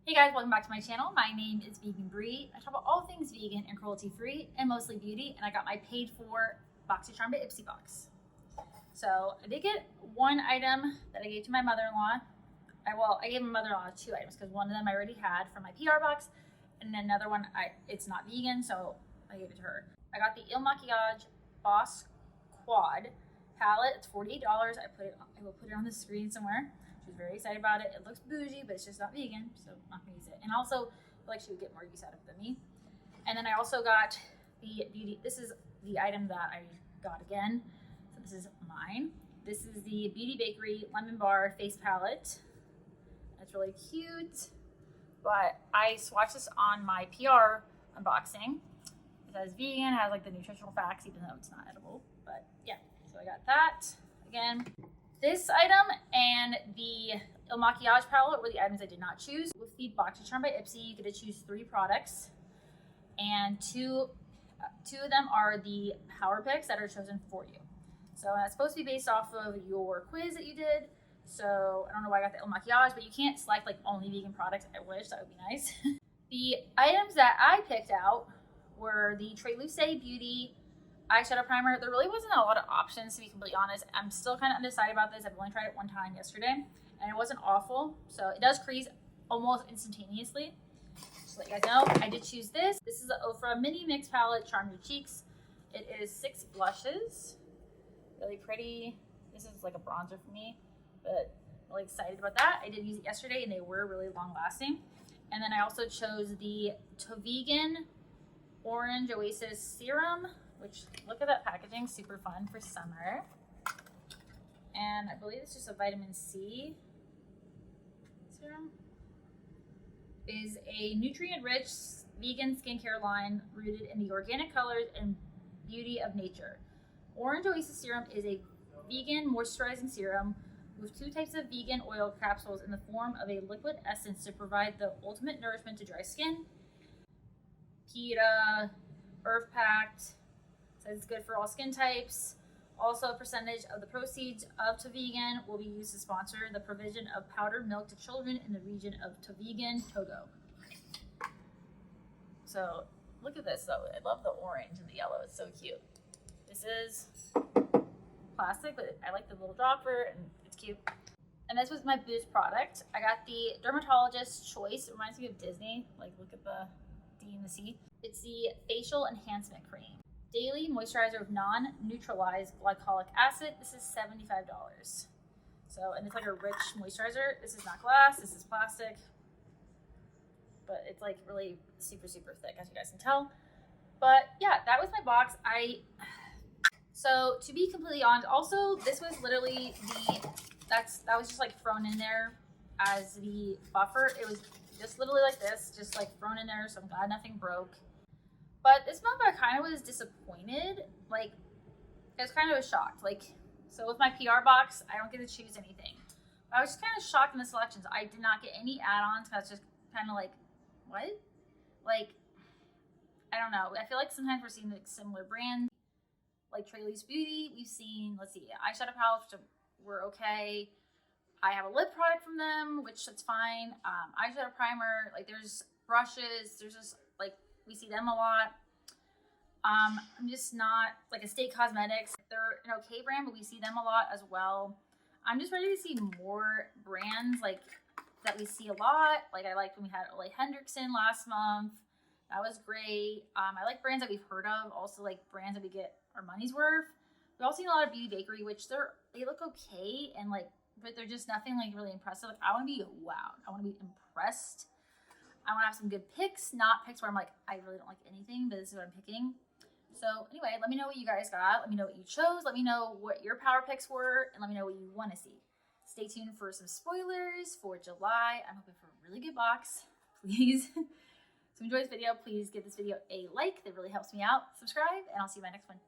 Hey guys, welcome back to my channel. My name is Vegan Bree. I talk about all things vegan and cruelty free and mostly beauty, and I got my paid for Boxycharm by Ipsy box. So I did get one item that I gave to my mother-in-law. I gave my mother-in-law two items because one of them I already had from my PR box, and then another one it's not vegan, so I gave it to her. I got the Il Makiage Boss Quad palette. It's $48. I will put it on the screen somewhere. She's very excited about it. It looks bougie, but it's just not vegan, so I'm not gonna use it. And also, I feel like she would get more use out of it than me. And then I also got the beauty. This is the item that I got again. So this is mine. This is the Beauty Bakery Lemon Bar Face Palette. It's really cute. But I swatched this on my PR unboxing. It says vegan, has like the nutritional facts, even though it's not edible. But yeah, so I got that. Again, this item and the Il Makiage palette were the items I did not choose. With the Boxycharm by Ipsy, you get to choose 3 products, and two of them are the power picks that are chosen for you. So that's supposed to be based off of your quiz that you did. So I don't know why I got the Il Makiage, but you can't select like only vegan products. I wish that would be nice. The items that I picked out were the Luce Beauty eyeshadow primer. There really wasn't a lot of options, to be completely honest. I'm still kind of undecided about this. I've only tried it one time yesterday, and it wasn't awful. So it does crease almost instantaneously. Just to let you guys know, I did choose this. This is the Ofra Mini Mix Palette, Charm Your Cheeks. It is 6 blushes. Really pretty. This is like a bronzer for me, but I'm really excited about that. I did use it yesterday, and they were really long lasting. And then I also chose the Vegan Orange Oasis Serum, which, look at that packaging, super fun for summer. And I believe it's just a vitamin C serum. It is a nutrient-rich vegan skincare line rooted in the organic colors and beauty of nature. Orange Oasis Serum is a vegan moisturizing serum with 2 types of vegan oil capsules in the form of a liquid essence to provide the ultimate nourishment to dry skin. PETA, Earth-packed. It's good for all skin types. Also, a percentage of the proceeds of Vegan will be used to sponsor the provision of powdered milk to children in the region of Vegan, Togo. So look at this though. I love the orange and the yellow. It's so cute. This is plastic, but I like the little dropper and it's cute. And this was my Boost product. I got the Dermatologist's Choice. It reminds me of Disney. Like, look at the D and the C. It's the Facial Enhancement Cream. Daily moisturizer with non-neutralized glycolic acid. This is $75. So, and it's like a rich moisturizer. This is not glass, this is plastic. But it's like really super, super thick, as you guys can tell. But yeah, that was my box. So to be completely honest, also this was literally that was just like thrown in there as the buffer. It was just literally like this, just like thrown in there, so I'm glad nothing broke. But this month I kind of was disappointed. Like, I was kind of shocked. Like, so with my PR box, I don't get to choose anything. But I was just kind of shocked in the selections. I did not get any add-ons. I was just kind of like, what? Like, I don't know. I feel like sometimes we're seeing like similar brands. Like Luce Beauty, we've seen, let's see, eyeshadow palettes, which were okay. I have a lip product from them, which that's fine. Eyeshadow primer, like there's brushes, there's just like, we see them a lot. I'm just not, like Estate Cosmetics, they're an okay brand, but we see them a lot as well. I'm just ready to see more brands like that we see a lot. Like I liked when we had Ole Hendrickson last month. That was great. I like brands that we've heard of, also like brands that we get our money's worth. We've also seen a lot of Beauty Bakery, which they look okay, and like, but they're just nothing like really impressive. Like I want to be wowed. I want to be impressed. I want to have some good picks, not picks where I'm like, I really don't like anything, but this is what I'm picking. So anyway, let me know what you guys got. Let me know what you chose. Let me know what your power picks were, and let me know what you want to see. Stay tuned for some spoilers for July. I'm hoping for a really good box, please. So enjoy this video. Please give this video a like. That really helps me out. Subscribe, and I'll see you in my next one.